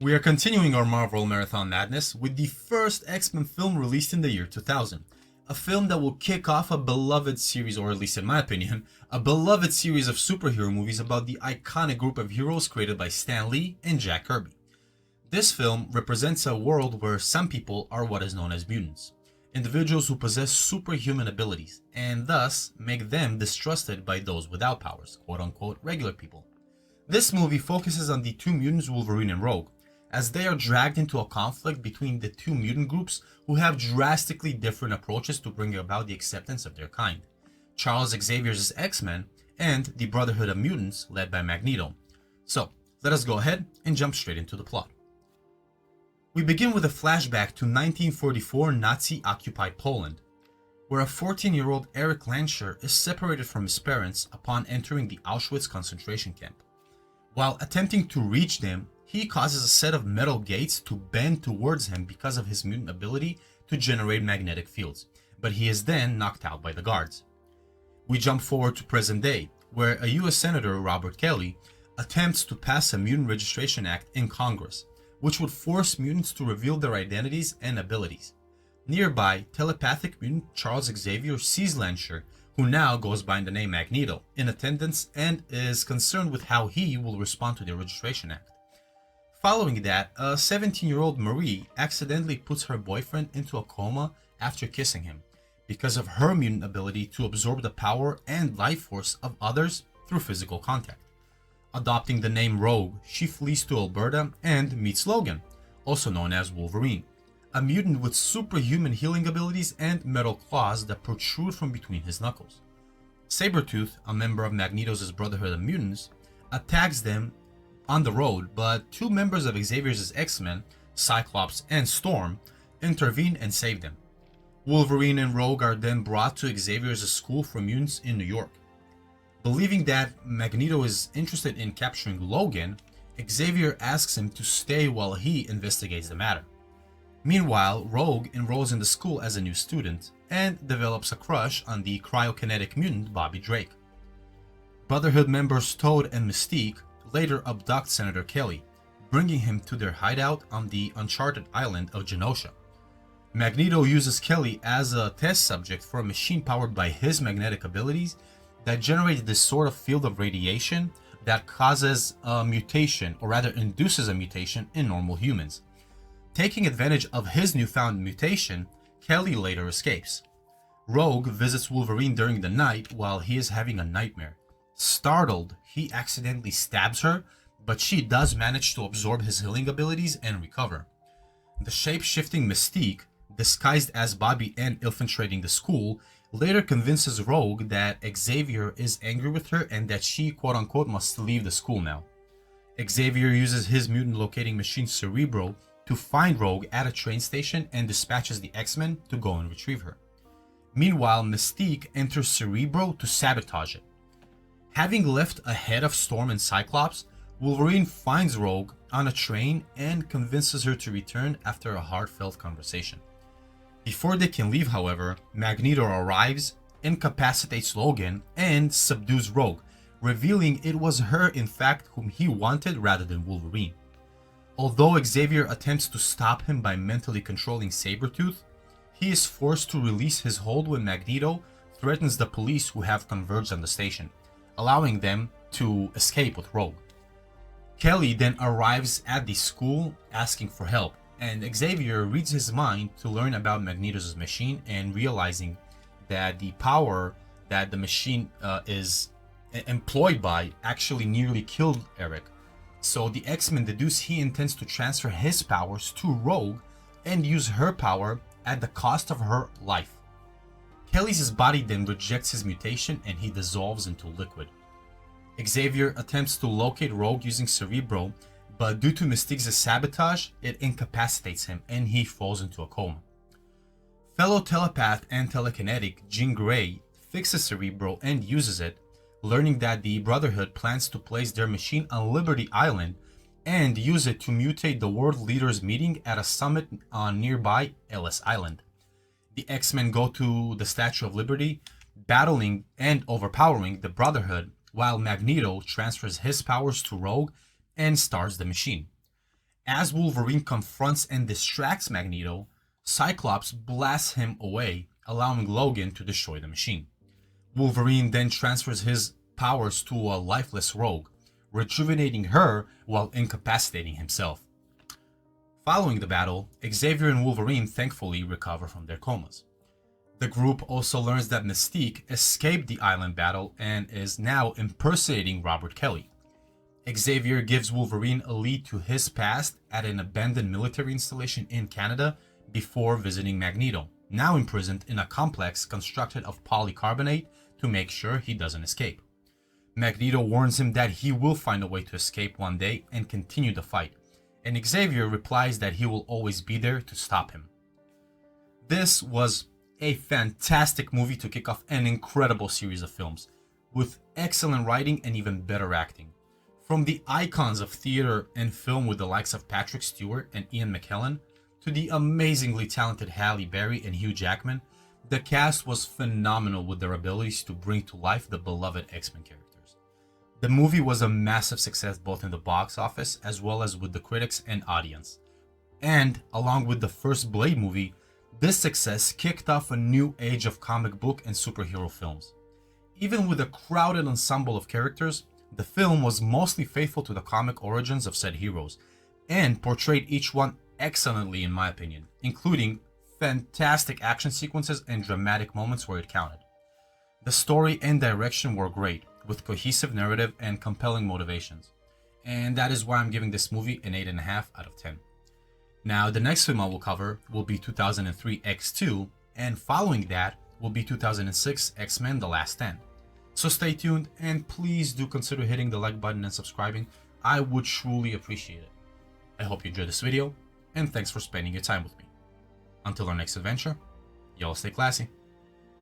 We are continuing our Marvel Marathon Madness with the first X-Men film released in the year 2000. A film that will kick off a beloved series, or at least in my opinion, a beloved series of superhero movies about the iconic group of heroes created by Stan Lee and Jack Kirby. This film represents a world where some people are what is known as mutants, individuals who possess superhuman abilities, and thus make them distrusted by those without powers, quote unquote regular people. This movie focuses on the two mutants Wolverine and Rogue, as they are dragged into a conflict between the two mutant groups who have drastically different approaches to bring about the acceptance of their kind. Charles Xavier's X-Men and the Brotherhood of Mutants led by Magneto. So, let us go ahead and jump straight into the plot. We begin with a flashback to 1944 Nazi-occupied Poland, where a 14-year-old Eric Lansher is separated from his parents upon entering the Auschwitz concentration camp. While attempting to reach them, he causes a set of metal gates to bend towards him because of his mutant ability to generate magnetic fields, but he is then knocked out by the guards. We jump forward to present day, where a US Senator, Robert Kelly, attempts to pass a Mutant Registration Act in Congress, which would force mutants to reveal their identities and abilities. Nearby, telepathic mutant Charles Xavier sees Lansher, who now goes by the name Magneto, in attendance and is concerned with how he will respond to the Registration Act. Following that, a 17-year-old Marie accidentally puts her boyfriend into a coma after kissing him, because of her mutant ability to absorb the power and life force of others through physical contact. Adopting the name Rogue, she flees to Alberta and meets Logan, also known as Wolverine, a mutant with superhuman healing abilities and metal claws that protrude from between his knuckles. Sabretooth, a member of Magneto's Brotherhood of Mutants, attacks them on the road, but two members of Xavier's X-Men, Cyclops and Storm, intervene and save them. Wolverine and Rogue are then brought to Xavier's school for mutants in New York. Believing that Magneto is interested in capturing Logan, Xavier asks him to stay while he investigates the matter. Meanwhile, Rogue enrolls in the school as a new student and develops a crush on the cryokinetic mutant Bobby Drake. Brotherhood members Toad and Mystique later abduct Senator Kelly, bringing him to their hideout on the uncharted island of Genosha. Magneto uses Kelly as a test subject for a machine powered by his magnetic abilities that generates this sort of field of radiation that causes a mutation, or rather induces a mutation in normal humans. Taking advantage of his newfound mutation, Kelly later escapes. Rogue visits Wolverine during the night while he is having a nightmare. Startled, he accidentally stabs her, but she does manage to absorb his healing abilities and recover. The shape-shifting Mystique, disguised as Bobby and infiltrating the school, later convinces Rogue that Xavier is angry with her and that she quote-unquote must leave the school now. Xavier uses his mutant locating machine Cerebro to find Rogue at a train station and dispatches the X-Men to go and retrieve her. Meanwhile, Mystique enters Cerebro to sabotage it. Having left ahead of Storm and Cyclops, Wolverine finds Rogue on a train and convinces her to return after a heartfelt conversation. Before they can leave, however, Magneto arrives, incapacitates Logan, and subdues Rogue, revealing it was her in fact whom he wanted rather than Wolverine. Although Xavier attempts to stop him by mentally controlling Sabretooth, he is forced to release his hold when Magneto threatens the police who have converged on the station, allowing them to escape with Rogue. Kelly then arrives at the school asking for help, and Xavier reads his mind to learn about Magneto's machine and realizing that the power that the machine is employed by actually nearly killed Eric. So the X-Men deduce he intends to transfer his powers to Rogue and use her power at the cost of her life. Kelly's body then rejects his mutation and he dissolves into liquid. Xavier attempts to locate Rogue using Cerebro, but due to Mystique's sabotage, it incapacitates him and he falls into a coma. Fellow telepath and telekinetic Jean Grey fixes Cerebro and uses it, learning that the Brotherhood plans to place their machine on Liberty Island and use it to mutate the world leaders meeting at a summit on nearby Ellis Island. The X-Men go to the Statue of Liberty, battling and overpowering the Brotherhood, while Magneto transfers his powers to Rogue and starts the machine. As Wolverine confronts and distracts Magneto, Cyclops blasts him away, allowing Logan to destroy the machine. Wolverine then transfers his powers to a lifeless Rogue, rejuvenating her while incapacitating himself. Following the battle, Xavier and Wolverine thankfully recover from their comas. The group also learns that Mystique escaped the island battle and is now impersonating Robert Kelly. Xavier gives Wolverine a lead to his past at an abandoned military installation in Canada before visiting Magneto, now imprisoned in a complex constructed of polycarbonate to make sure he doesn't escape. Magneto warns him that he will find a way to escape one day and continue the fight, and Xavier replies that he will always be there to stop him. This was a fantastic movie to kick off an incredible series of films, with excellent writing and even better acting. From the icons of theater and film with the likes of Patrick Stewart and Ian McKellen, to the amazingly talented Halle Berry and Hugh Jackman, the cast was phenomenal with their abilities to bring to life the beloved X-Men characters. The movie was a massive success both in the box office as well as with the critics and audience. And, along with the first Blade movie, this success kicked off a new age of comic book and superhero films. Even with a crowded ensemble of characters, the film was mostly faithful to the comic origins of said heroes, and portrayed each one excellently in my opinion, including fantastic action sequences and dramatic moments where it counted. The story and direction were great, with cohesive narrative and compelling motivations, and that is why I'm giving this movie an 8.5 out of 10. Now, the next film I will cover will be 2003 X2, and following that will be 2006 X-Men The Last Stand. So stay tuned, and please do consider hitting the like button and subscribing. I would truly appreciate it. I hope you enjoyed this video, and thanks for spending your time with me. Until our next adventure, y'all stay classy.